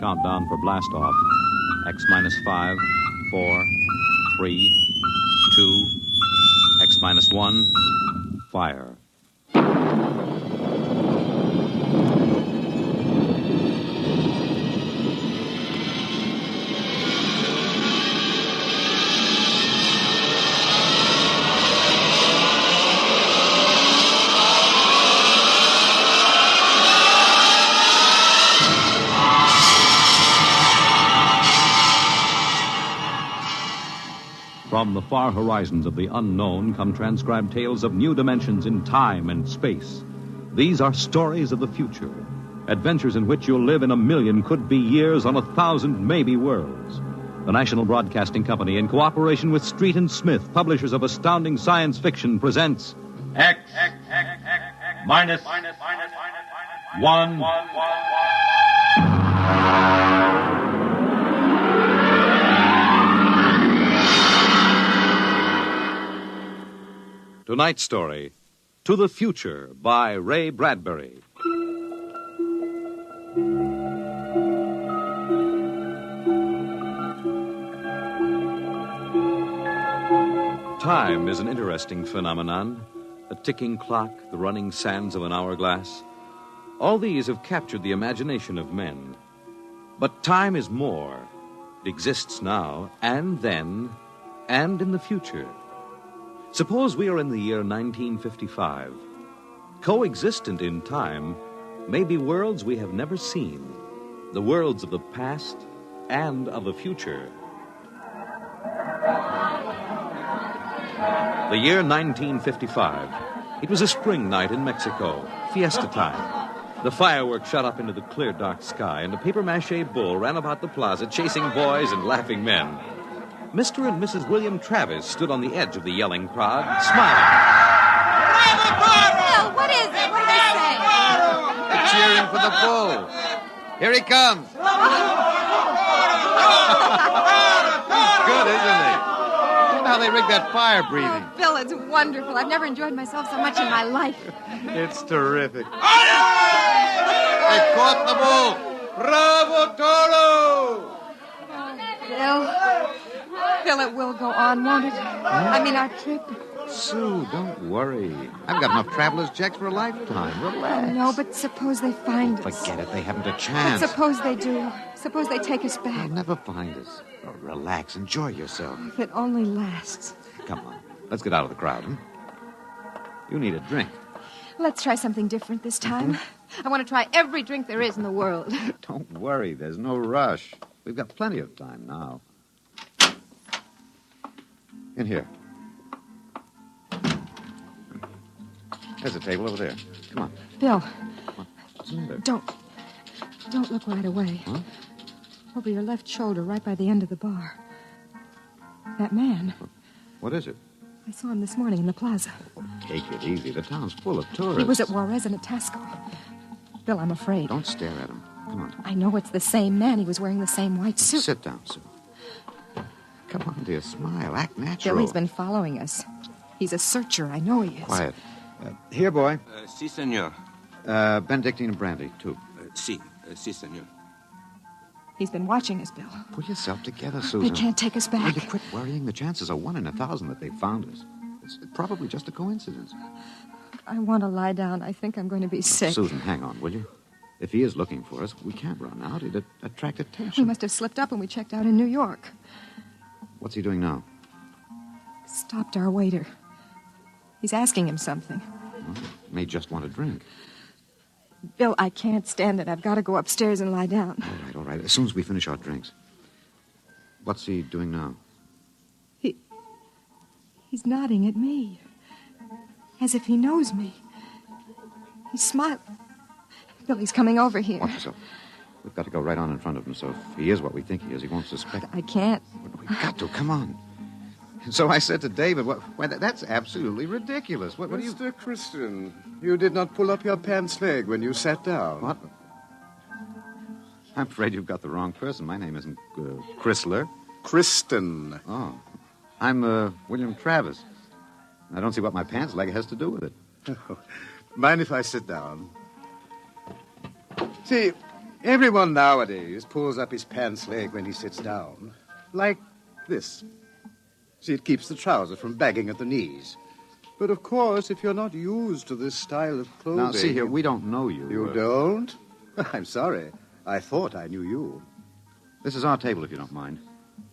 countdown for blast off. X minus 5, 4, 3, 2, X minus 1, fire. From the far horizons of the unknown come transcribed tales of new dimensions in time and space. These are stories of the future, adventures in which you'll live in 1,000,000 could-be years on 1,000 maybe worlds. The National Broadcasting Company, in cooperation with Street and Smith, publishers of astounding science fiction, presents X minus 1. Tonight's story, To the Future, by Ray Bradbury. Time is an interesting phenomenon. A ticking clock, the running sands of an hourglass. All these have captured the imagination of men. But time is more. It exists now, and then, and in the future. Suppose we are in the year 1955. Coexistent in time may be worlds we have never seen, the worlds of the past and of the future. The year 1955. It was a spring night in Mexico, fiesta time. The fireworks shot up into the clear, dark sky, and a papier-mâché bull ran about the plaza chasing boys and laughing men. Mr. and Mrs. William Travis stood on the edge of the yelling crowd, smiling. Bill, what is it? What are they saying? They're cheering for the bull. Here he comes. He's good, isn't he? Look how they rigged that fire breathing. Oh, Bill, it's wonderful. I've never enjoyed myself so much in my life. It's terrific. They caught the bull. Bravo, Toro! Bill, it will go on, won't it? I mean, our trip. Sue, don't worry. I've got enough traveler's checks for a lifetime. Relax. No, but suppose they find us. Forget it. They haven't a chance. But suppose they do. Suppose they take us back. They'll never find us. Oh, relax. Enjoy yourself. If it only lasts. Come on. Let's get out of the crowd, huh? You need a drink. Let's try something different this time. I want to try every drink there is in the world. Don't worry. There's no rush. We've got plenty of time now. In here. There's a table over there. Come on. Bill. What's the matter? Don't look right away. Huh? Over your left shoulder, right by the end of the bar. That man. What is it? I saw him this morning in the plaza. Take it easy. The town's full of tourists. He was at Juarez and at Tasco. Bill, I'm afraid. Don't stare at him. Come on. I know it's the same man. He was wearing the same white suit. Sit down, Sue. Come on, dear. Smile. Act natural. Bill, he's been following us. He's a searcher. I know he is. Quiet. Here, boy. Si, senor. Benedictine and brandy, too. Si, senor. He's been watching us, Bill. Pull yourself together, Susan. They can't take us Will back. you quit worrying? The chances are 1 in 1,000 that they found us. It's probably just a coincidence. I want to lie down. I think I'm going to be sick. Susan, hang on, will you? If he is looking for us, we can't run out. It'd attract attention. We must have slipped up when we checked out in New York. What's he doing now? Stopped our waiter. He's asking him something. Well, may just want a drink. Bill, I can't stand it. I've got to go upstairs and lie down. All right. As soon as we finish our drinks. What's he doing now? He's nodding at me. As if he knows me. He's smiling. Bill, he's coming over here. Watch yourself. We've got to go right on in front of him, so if he is what we think he is, he won't suspect. I can't. We've got to. Come on. So I said to David, why, that's absolutely ridiculous. What do you... Mr. Christian, you did not pull up your pants leg when you sat down. What? I'm afraid you've got the wrong person. My name isn't Chrysler. Kristen. Oh. I'm William Travis. I don't see what my pants leg has to do with it. Oh, mind if I sit down? See, Everyone nowadays pulls up his pants leg when he sits down. Like this. See, it keeps the trousers from bagging at the knees. But, of course, if you're not used to this style of clothing... Now, see here, we don't know you. You don't? I'm sorry. I thought I knew you. This is our table, if you don't mind.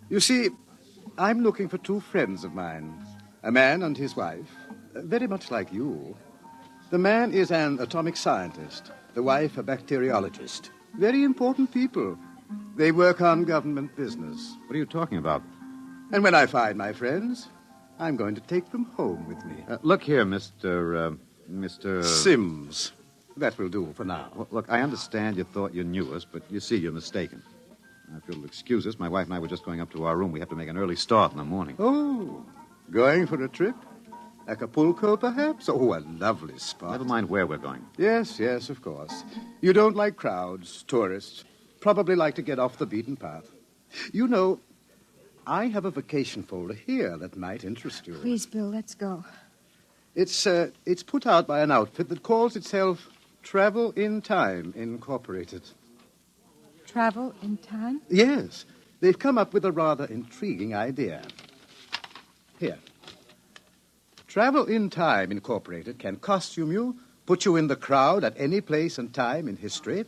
You see, I'm looking for two friends of mine. A man and his wife. Very much like you. The man is an atomic scientist. The wife, a bacteriologist. Very important people. They work on government business. What are you talking about? And when I find my friends, I'm going to take them home with me. Look here, Mr. Sims. That will do for now. Well, look, I understand you thought you knew us, but you see you're mistaken. Now, if you'll excuse us, my wife and I were just going up to our room. We have to make an early start in the morning. Oh, going for a trip? Acapulco, perhaps? Oh, a lovely spot. Never mind where we're going. Yes, of course. You don't like crowds, tourists. Probably like to get off the beaten path. You know, I have a vacation folder here that might interest you. Please, Bill, let's go. It's put out by an outfit that calls itself Travel in Time, Incorporated. Travel in time? Yes. They've come up with a rather intriguing idea. Here. Travel in Time, Incorporated can costume you, put you in the crowd at any place and time in history.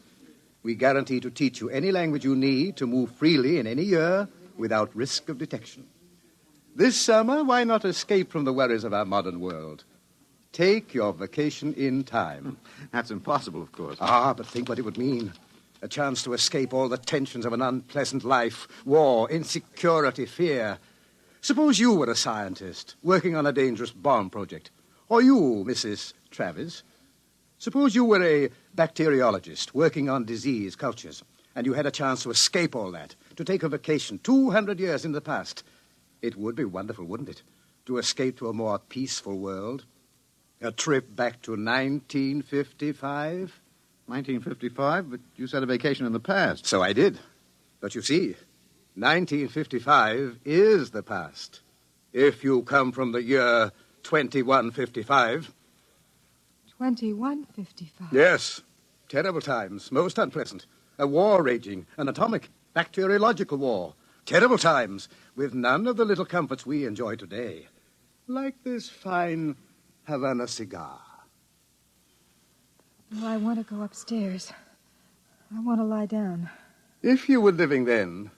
We guarantee to teach you any language you need to move freely in any year without risk of detection. This summer, why not escape from the worries of our modern world? Take your vacation in time. That's impossible, of course. But think what it would mean. A chance to escape all the tensions of an unpleasant life, war, insecurity, fear. Suppose you were a scientist working on a dangerous bomb project. Or you, Mrs. Travis. Suppose you were a bacteriologist working on disease cultures, and you had a chance to escape all that, to take a vacation 200 years in the past. It would be wonderful, wouldn't it? To escape to a more peaceful world. A trip back to 1955. 1955? But you said a vacation in the past. So I did. But you see, 1955 is the past. If you come from the year 2155. 2155? Yes. Terrible times. Most unpleasant. A war raging. An atomic, bacteriological war. Terrible times, with none of the little comforts we enjoy today. Like this fine Havana cigar. Well, I want to go upstairs. I want to lie down. If you were living then,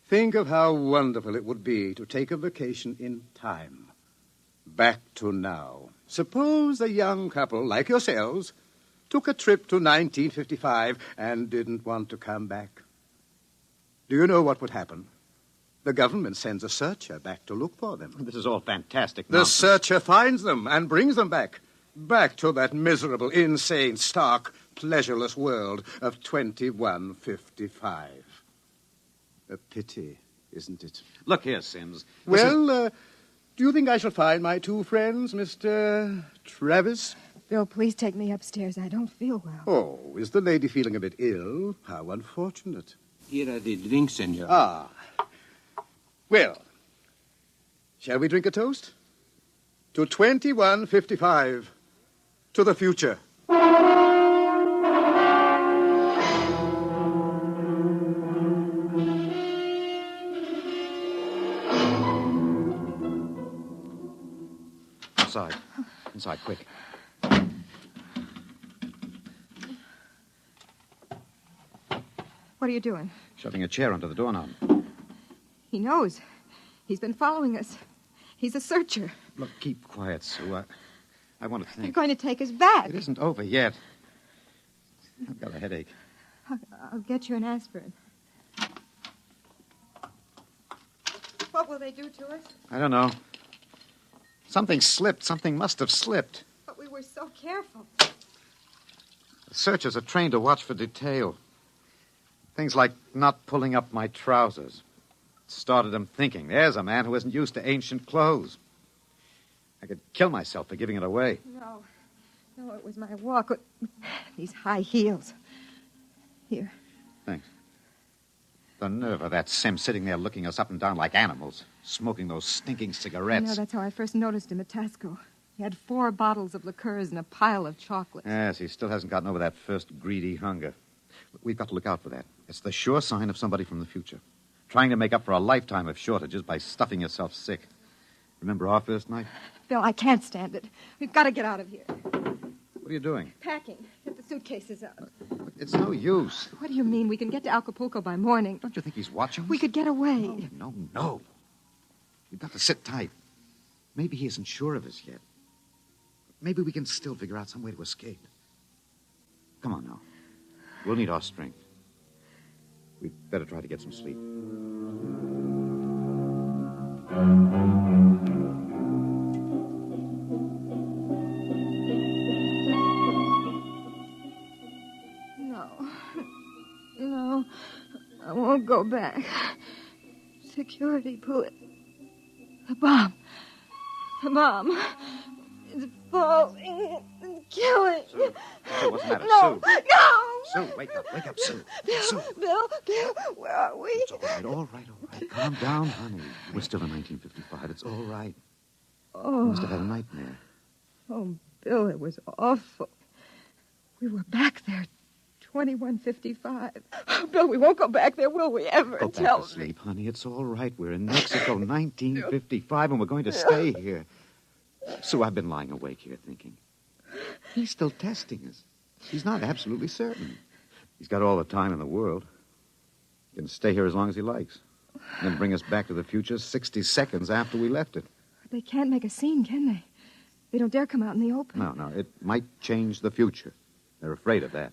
think of how wonderful it would be to take a vacation in time. Back to now. Suppose a young couple like yourselves took a trip to 1955 and didn't want to come back. Do you know what would happen? The government sends a searcher back to look for them. This is all fantastic The nonsense. searcher finds them and brings them back. Back to that miserable, insane, stark, pleasureless world of 2155. A pity, isn't it? Look here, Sims. Well, do you think I shall find my two friends, Mr. Travis? Bill, please take me upstairs. I don't feel well. Oh, is the lady feeling a bit ill? How unfortunate. Here are the drinks, senor. Ah. Well, shall we drink a toast? To 2155. To the future. Inside. Inside, quick. What are you doing? Shoving a chair under the doorknob. He knows. He's been following us. He's a searcher. Look, keep quiet, Sue. I want to They're think. going to take us back. It isn't over yet. I've got a headache. I'll get you an aspirin. What will they do to us? I don't know. Something slipped. Something must have slipped. But we were so careful. The searchers are trained to watch for detail. Things like not pulling up my trousers. It started them thinking, there's a man who isn't used to ancient clothes. I could kill myself for giving it away. No, it was my walk. These high heels. Here. Thanks. The nerve of that Sim sitting there looking us up and down like animals, smoking those stinking cigarettes. That's how I first noticed him at Tasco. He had 4 bottles of liqueurs and a pile of chocolates. Yes, he still hasn't gotten over that first greedy hunger. We've got to look out for that. It's the sure sign of somebody from the future. Trying to make up for a lifetime of shortages by stuffing yourself sick. Remember our first night? Bill, I can't stand it. We've got to get out of here. What are you doing? Packing. Get the suitcases up. It's no use. What do you mean? We can get to Acapulco by morning. Don't you think he's watching us? We could get away. No. We've got to sit tight. Maybe he isn't sure of us yet. Maybe we can still figure out some way to escape. Come on now. We'll need our strength. We'd better try to get some sleep. No, I won't go back. Security, pull it. The bomb. It's falling and killing. Sue, what's the matter? No, Sue. no. Sue, wake up, Sue. Sue. Bill, where are we? It's all right. Calm down, honey. We're still in 1955. It's all right. Oh. You must have had a nightmare. Oh, Bill, it was awful. We were back there, 2155. Oh, Bill, we won't go back there, will we ever? Go Tell back to me. sleep, honey. It's all right. We're in Mexico, 1955, and we're going to stay here. Sue, I've been lying awake here thinking. He's still testing us. He's not absolutely certain. He's got all the time in the world. He can stay here as long as he likes. And then bring us back to the future 60 seconds after we left it. They can't make a scene, can they? They don't dare come out in the open. No. It might change the future. They're afraid of that.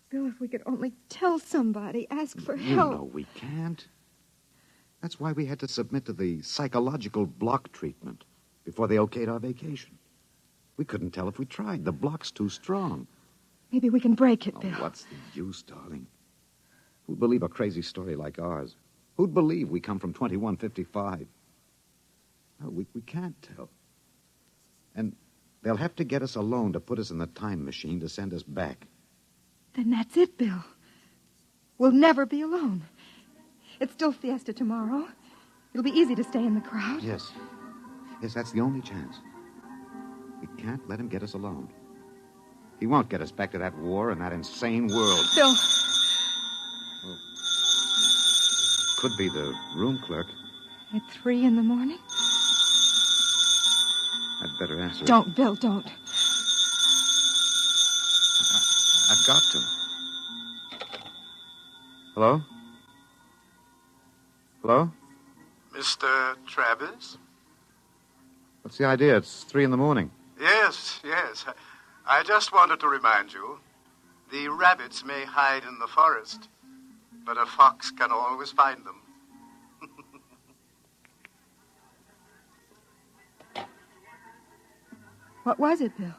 Bill, if we could only tell somebody, ask for You help. know we can't. That's why we had to submit to the psychological block treatment before they okayed our vacation. We couldn't tell if we tried. The block's too strong. Maybe we can break it, Bill. What's the use, darling? Who'd believe a crazy story like ours? Who'd believe we come from 2155? No, we can't tell. And they'll have to get us alone to put us in the time machine to send us back. Then that's it, Bill. We'll never be alone. It's still fiesta tomorrow. It'll be easy to stay in the crowd. Yes, that's the only chance. We can't let him get us alone. He won't get us back to that war and that insane world. Bill. Could be the room clerk. At 3 in the morning? I'd better answer it. Don't, Bill, don't. I've got to. Hello? Hello? Mr. Travis? What's the idea? It's 3 in the morning. Yes. I just wanted to remind you, the rabbits may hide in the forest, but a fox can always find them. What was it, Bill?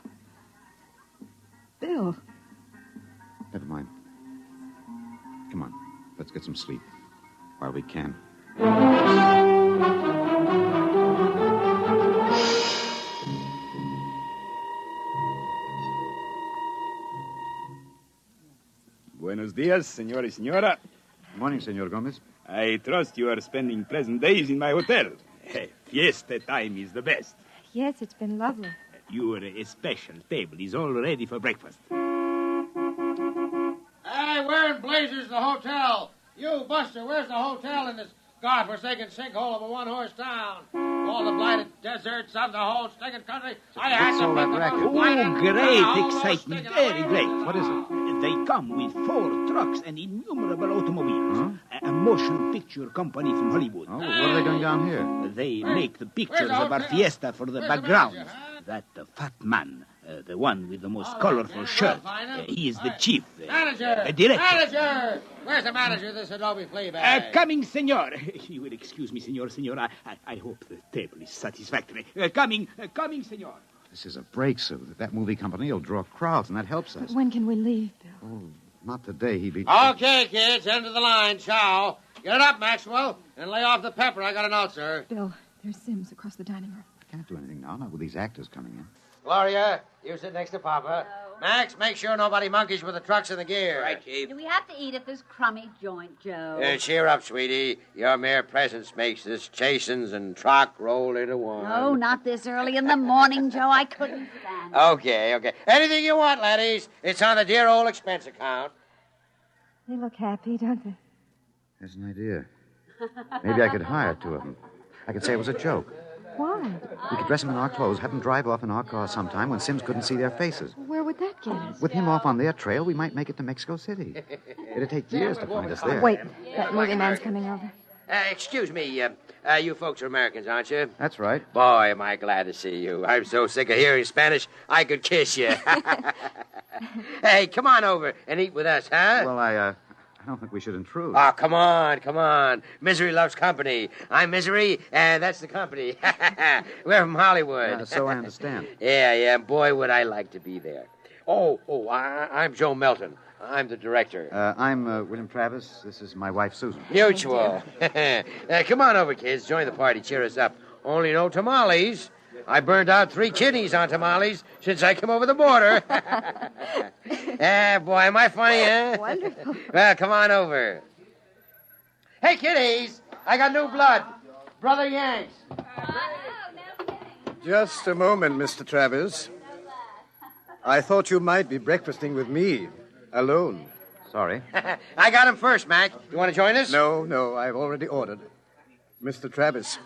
Bill. Never mind. Come on. Let's get some sleep. While we can. Buenos dias, senor y señora. Good morning, Senor Gomez. I trust you are spending pleasant days in my hotel. Fiesta time is the best. Yes, it's been lovely. Your special table is all ready for breakfast. Hey, where in blazes the hotel? You, Buster, where's the hotel in this godforsaken sinkhole of a one-horse town? All the blighted deserts of the whole stinking country. I had to all that pick racket? up a blighted Oh, great town, excitement, stinking very away. great. What is it? They come with 4 trucks and innumerable automobiles. A motion picture company from Hollywood. Oh, what are they doing down here? They make the pictures the of our hotel? fiesta for the Where's the backgrounds. manager, huh? That fat man, the one with the most colorful shirt, he is the chief, Manager! the director. Manager! Where's the manager of this Adobe Fleabag? Coming, senor. You will excuse me, senor. I hope the table is satisfactory. Coming, senor. This is a break, Sue. That movie company will draw crowds, and that helps us. When can we leave, Bill? Oh, not today. He'd be... Okay, kids, end of the line. Ciao. Get it up, Maxwell, and lay off the pepper. I got a note, sir. Bill, there's Sims across the dining room. I can't do anything now, not with these actors coming in. Gloria, you sit next to Papa. Max, make sure nobody monkeys with the trucks and the gear. Right, Chief. Do we have to eat at this crummy joint, Joe? Cheer up, sweetie. Your mere presence makes this chasins and truck roll into one. No, not this early in the morning, Joe. I couldn't stand it. Okay. Anything you want, laddies. It's on the dear old expense account. They look happy, don't they? There's an idea. Maybe I could hire two of them. I could say it was a joke. Why? We could dress them in our clothes, have them drive off in our car sometime when Sims couldn't see their faces. Where would that get us? With him off on their trail, we might make it to Mexico City. It'd take years to find us there. Wait, that movie man's coming over. Excuse me, you folks are Americans, aren't you? That's right. Boy, am I glad to see you. I'm so sick of hearing Spanish, I could kiss you. Hey, come on over and eat with us, huh? Well, I don't think we should intrude. Oh, come on. Misery loves company. I'm Misery, and that's the company. We're from Hollywood. So I understand. Yeah, boy, would I like to be there. I'm Joe Melton. I'm the director. I'm William Travis. This is my wife, Susan. Mutual. Come on over, kids. Join the party. Cheer us up. Only no tamales. I burned out 3 kidneys on tamales since I came over the border. Boy, am I funny, huh? Wonderful. Well, come on over. Hey, kiddies, I got new blood. Brother Yanks. Just a moment, Mr. Travis. I thought you might be breakfasting with me, alone. Sorry. I got him first, Mac. You want to join us? No, I've already ordered. Mr. Travis,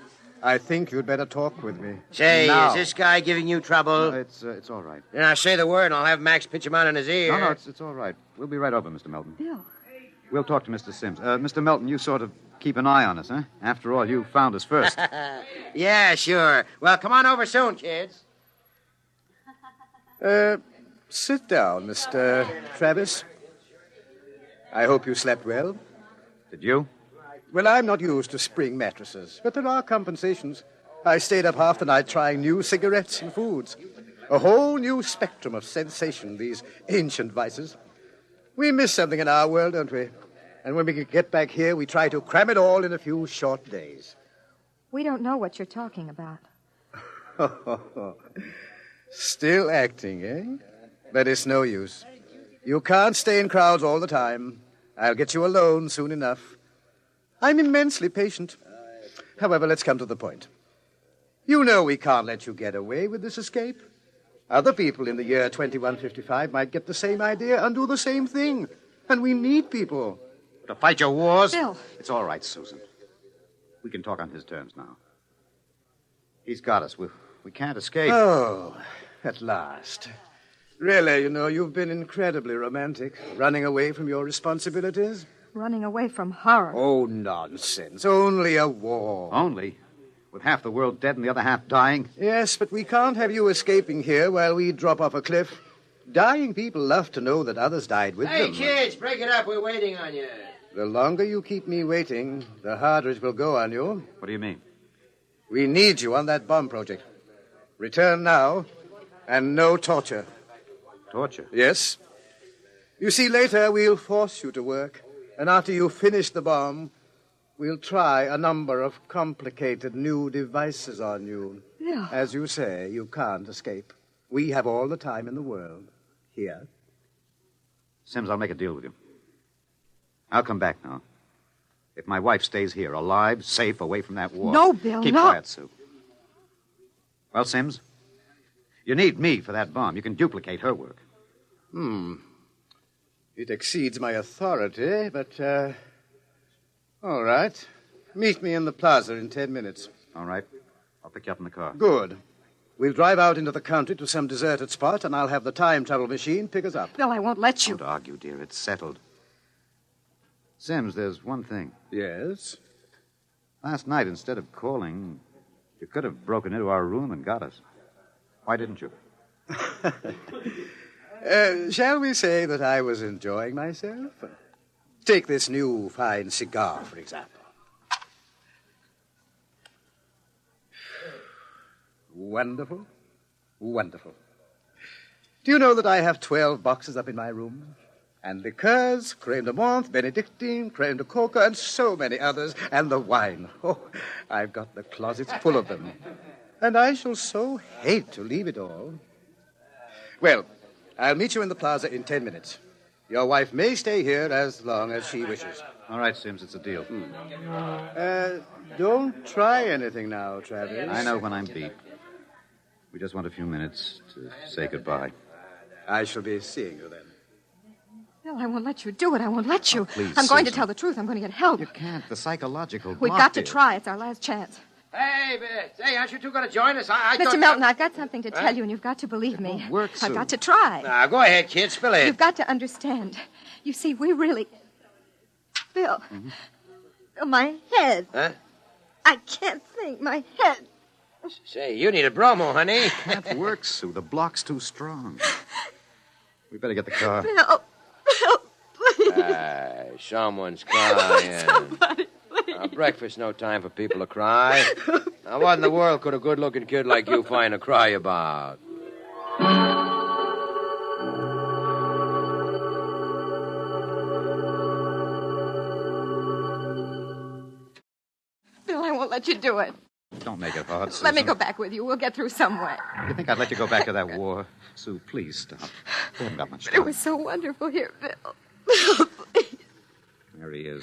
I think you'd better talk with me. Say, now. Is this guy giving you trouble? It's all right. Then I'll say the word, and I'll have Max pitch him out in his ear. No, it's all right. We'll be right over, Mr. Melton. Bill. We'll talk to Mr. Sims. Mr. Melton, you sort of keep an eye on us, huh? After all, you found us first. Yeah, sure. Well, come on over soon, kids. Sit down, Mr. Travis. I hope you slept well. Did you? Well, I'm not used to spring mattresses, but there are compensations. I stayed up half the night trying new cigarettes and foods. A whole new spectrum of sensation, these ancient vices. We miss something in our world, don't we? And when we get back here, we try to cram it all in a few short days. We don't know what you're talking about. Still acting, eh? But it's no use. You can't stay in crowds all the time. I'll get you alone soon enough. I'm immensely patient. However, let's come to the point. You know we can't let you get away with this escape. Other people in the year 2155 might get the same idea and do the same thing. And we need people. To fight your wars? Bill. It's all right, Susan. We can talk on his terms now. He's got us. We can't escape. Oh, at last. Really, you've been incredibly romantic, running away from your responsibilities. Running away from horror. Oh, nonsense. Only a war. Only? With half the world dead and the other half dying? Yes, but we can't have you escaping here while we drop off a cliff. Dying people love to know that others died with them. Hey, kids, break it up. We're waiting on you. The longer you keep me waiting, the harder it will go on you. What do you mean? We need you on that bomb project. Return now, and no torture. Torture? Yes. You see, later we'll force you to work, and after you finish the bomb, we'll try a number of complicated new devices on you. Yeah. As you say, you can't escape. We have all the time in the world. Here. Sims, I'll make a deal with you. I'll come back now. If my wife stays here, alive, safe, away from that war. No, Bill, Keep no. quiet, Sue. Well, Sims, you need me for that bomb. You can duplicate her work. It exceeds my authority, but, all right. Meet me in the plaza in 10 minutes. All right. I'll pick you up in the car. Good. We'll drive out into the country to some deserted spot, and I'll have the time travel machine pick us up. Bill, I won't let you. Don't argue, dear. It's settled. Sims, there's one thing. Yes? Last night, instead of calling, you could have broken into our room and got us. Why didn't you? Shall we say that I was enjoying myself? Take this new fine cigar, for example. Wonderful. Wonderful. Do you know that I have 12 boxes up in my room? And liqueurs, creme de menthe, Benedictine, creme de coca, and so many others. And the wine. Oh, I've got the closets full of them. And I shall so hate to leave it all. Well, I'll meet you in the plaza in 10 minutes. Your wife may stay here as long as she wishes. All right, Sims, it's a deal. Don't try anything now, Travis. I know when I'm beat. We just want a few minutes to say goodbye. I shall be seeing you then. Bill, I won't let you do it. I won't let you. Please, I'm going to Susan. tell the truth. I'm going to get help. You can't. The psychological We've block got to there. try. It's our last chance. Hey, aren't you two going to join us? I Mr. thought... Melton, I've got something to tell you, and you've got to believe me. won't work, I've Sue. got to try. Now, go ahead, kid. Spill it. You've got to understand. You see, we really... Bill. Bill, my head. Huh? I can't think. My head. Say, you need a bromo, honey. Can't work, Sue. The block's too strong. We better get the car. Bill. Bill, please. Someone's crying. Somebody, please. Breakfast, no time for people to cry. Now, what in the world could a good-looking kid like you find to cry about? Bill, I won't let you do it. Don't make it hard, Susan. Let me go back with you. We'll get through some way. You think I'd let you go back to that war? Sue, please stop. We haven't got much But time. it was so wonderful here, Bill. Bill, please. There he is,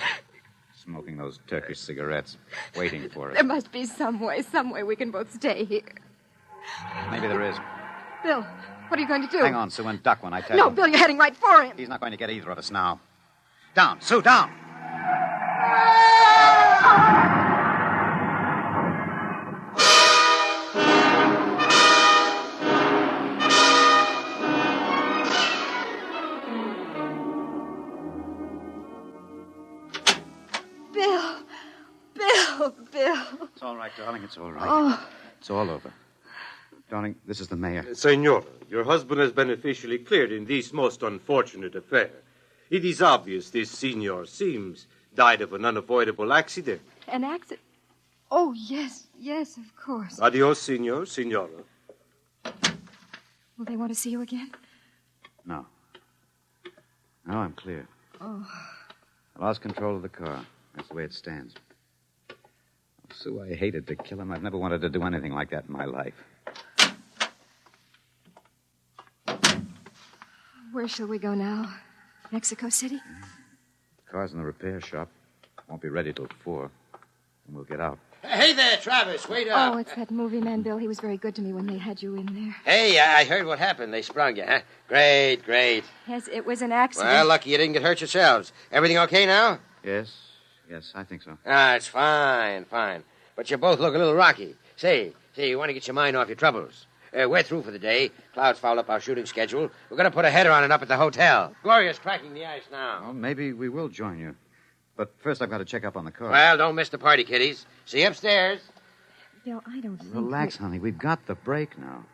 smoking those Turkish cigarettes, waiting for There us. must be some way we can both stay here. Maybe there is. Bill, what are you going to do? Hang on, Sue, and duck when I tell No, you. Bill, you're heading right for him. He's not going to get either of us now. Down, Sue, down. Bill. It's all right, darling. It's all right. Oh. It's all over. Darling, this is the mayor. Senora, your husband has been officially cleared in this most unfortunate affair. It is obvious this senor seems died of an unavoidable accident. An accident? Oh, yes, of course. Adios, senor, senora. Will they want to see you again? No. No, I'm clear. Oh. I lost control of the car. That's the way it stands. Sue, I hated to kill him. I've never wanted to do anything like that in my life. Where shall we go now? Mexico City? The car's in the repair shop. Won't be ready till 4. And we'll get out. Hey there, Travis. Wait up. Oh, it's that movie man, Bill. He was very good to me when they had you in there. Hey, I heard what happened. They sprung you, huh? Great. Yes, it was an accident. Well, lucky you didn't get hurt yourselves. Everything okay now? Yes, I think so. It's fine. But you both look a little rocky. Say, you want to get your mind off your troubles. We're through for the day. Cloud's fouled up our shooting schedule. We're going to put a header on it up at the hotel. Gloria's cracking the ice now. Well, maybe we will join you. But first I've got to check up on the car. Well, don't miss the party, kiddies. See you upstairs. Bill, I don't think... Relax, honey. We've got the break now.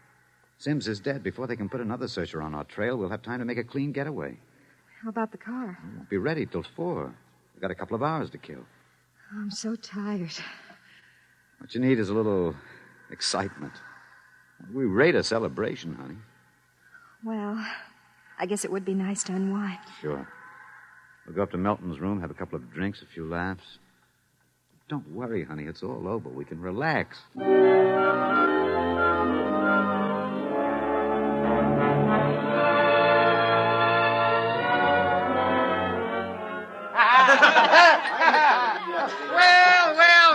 Sims is dead. Before they can put another searcher on our trail, we'll have time to make a clean getaway. How about the car? Won't be ready till 4. We've got a couple of hours to kill. I'm so tired. What you need is a little excitement. We rate a celebration, honey. Well, I guess it would be nice to unwind. Sure. We'll go up to Melton's room, have a couple of drinks, a few laughs. Don't worry, honey. It's all over. We can relax.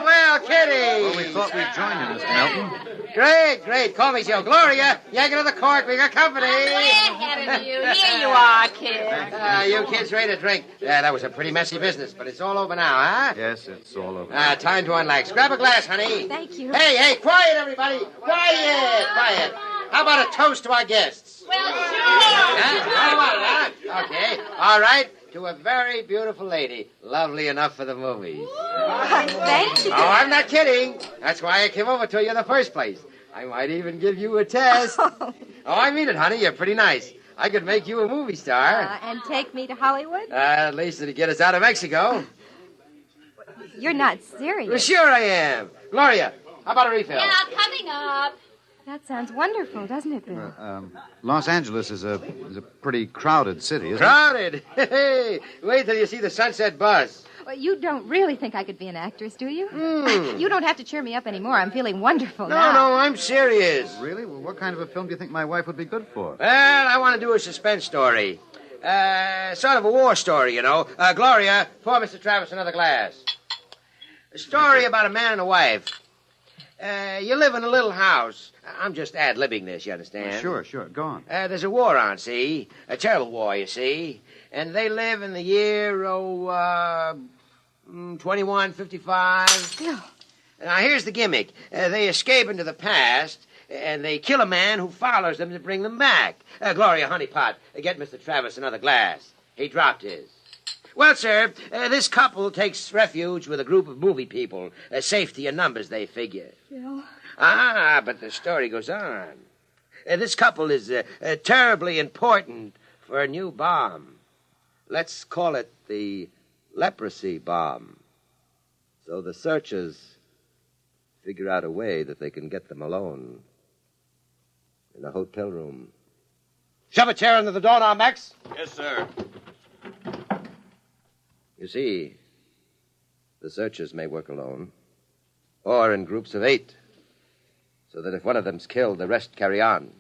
Well, kiddies. Well, we thought we'd join you, Mr. Melton. Great. Call me Joe. Gloria, yank another cork. We got company. I'm glad having you. Here you are, kid. You kids ready to drink? Yeah, that was a pretty messy business, but it's all over now, huh? Yes, it's all over. Time to unlax. Grab a glass, honey. Thank you. Hey, quiet, everybody. Quiet. How about a toast to our guests? Well, sure. How about it, huh? Okay. All right. To a very beautiful lady. Lovely enough for the movies. Thank you. Oh, I'm not kidding. That's why I came over to you in the first place. I might even give you a test. Oh, I mean it, honey. You're pretty nice. I could make you a movie star. And take me to Hollywood? At least it'd get us out of Mexico. You're not serious. Well, sure I am. Gloria, how about a refill? Yeah, coming up. That sounds wonderful, doesn't it, Bill? Los Angeles is a pretty crowded city, isn't Crowded? Hey, wait till you see the sunset bus. Well, you don't really think I could be an actress, do you? Hmm. You don't have to cheer me up anymore. I'm feeling wonderful now. No, I'm serious. it? Really? Well, what kind of a film do you think my wife would be good for? Well, I want to do a suspense story. Sort of a war story, you know. Gloria, pour Mr. Travis another glass. A story about a man and a wife. You live in a little house. I'm just ad-libbing this, you understand? Sure. Go on. There's a war on, see? A terrible war, you see. And they live in the year, 2155. Bill. Now, here's the gimmick. They escape into the past, and they kill a man who follows them to bring them back. Gloria Honeypot, get Mr. Travis another glass. He dropped his. Well, sir, this couple takes refuge with a group of movie people. Safety in numbers, they figure. Bill. But the story goes on. This couple is terribly important for a new bomb. Let's call it the leprosy bomb. So the searchers figure out a way that they can get them alone in a hotel room. Shove a chair under the door now, Max. Yes, sir. You see, the searchers may work alone or in groups of 8, so that if one of them's killed, the rest carry on.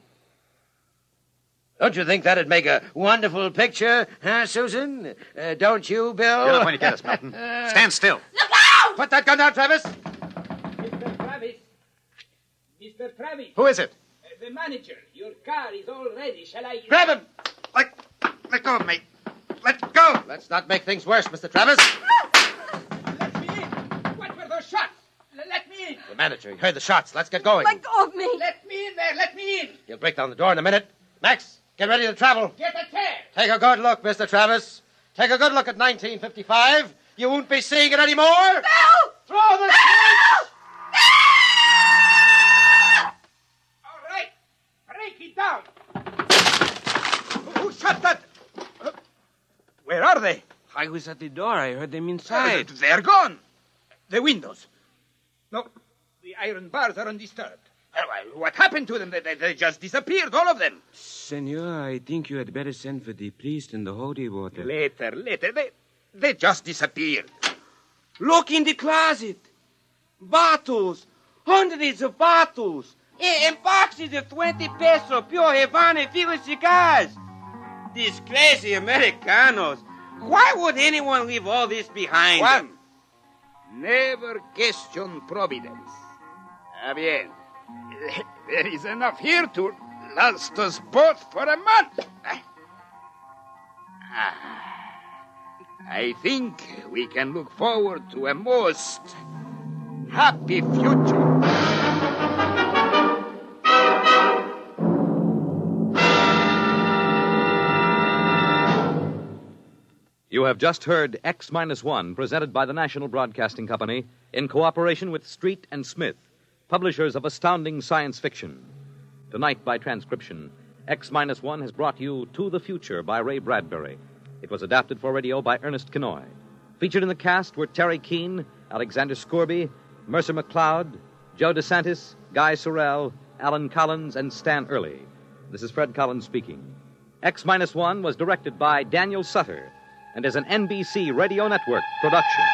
Don't you think that'd make a wonderful picture, huh, Susan? Don't you, Bill? You're not going to get us, Melton. Stand still. Look out! Put that gun down, Travis. Mr. Travis. Mr. Travis. Who is it? The manager. Your car is all ready. Shall I... Grab him! Let go of me. Let go! Let's not make things worse, Mr. Travis. Let me in. What were those shots? Let me in. The manager, he heard the shots. Let's get going. Let go of me. Let me in there. Let me in. He'll break down the door in a minute. Max, get ready to travel. Get a chair. Take a good look, Mr. Travis. Take a good look at 1955. You won't be seeing it anymore. Bill! Throw the switch! All right. Break it down. Who shot that? Where are they? I was at the door. I heard them inside. They're gone. The windows. No, the iron bars are undisturbed. What happened to them? They just disappeared, all of them. Senor, I think you had better send for the priest and the holy water. Later. They just disappeared. Look in the closet. Bottles. Hundreds of bottles. And boxes of 20 peso pure Havana filled cigars. These crazy Americanos. Why would anyone leave all this behind? Juan, never question providence. Bien. There is enough here to last us both for a month. I think we can look forward to a most happy future. You have just heard X-1, presented by the National Broadcasting Company in cooperation with Street and Smith, publishers of astounding science fiction. Tonight, by transcription, X-1 has brought you To the Future by Ray Bradbury. It was adapted for radio by Ernest Kenoy. Featured in the cast were Terry Keane, Alexander Scourby, Mercer McLeod, Joe DeSantis, Guy Sorrell, Alan Collins, and Stan Early. This is Fred Collins speaking. X-1 was directed by Daniel Sutter and is an NBC Radio Network production.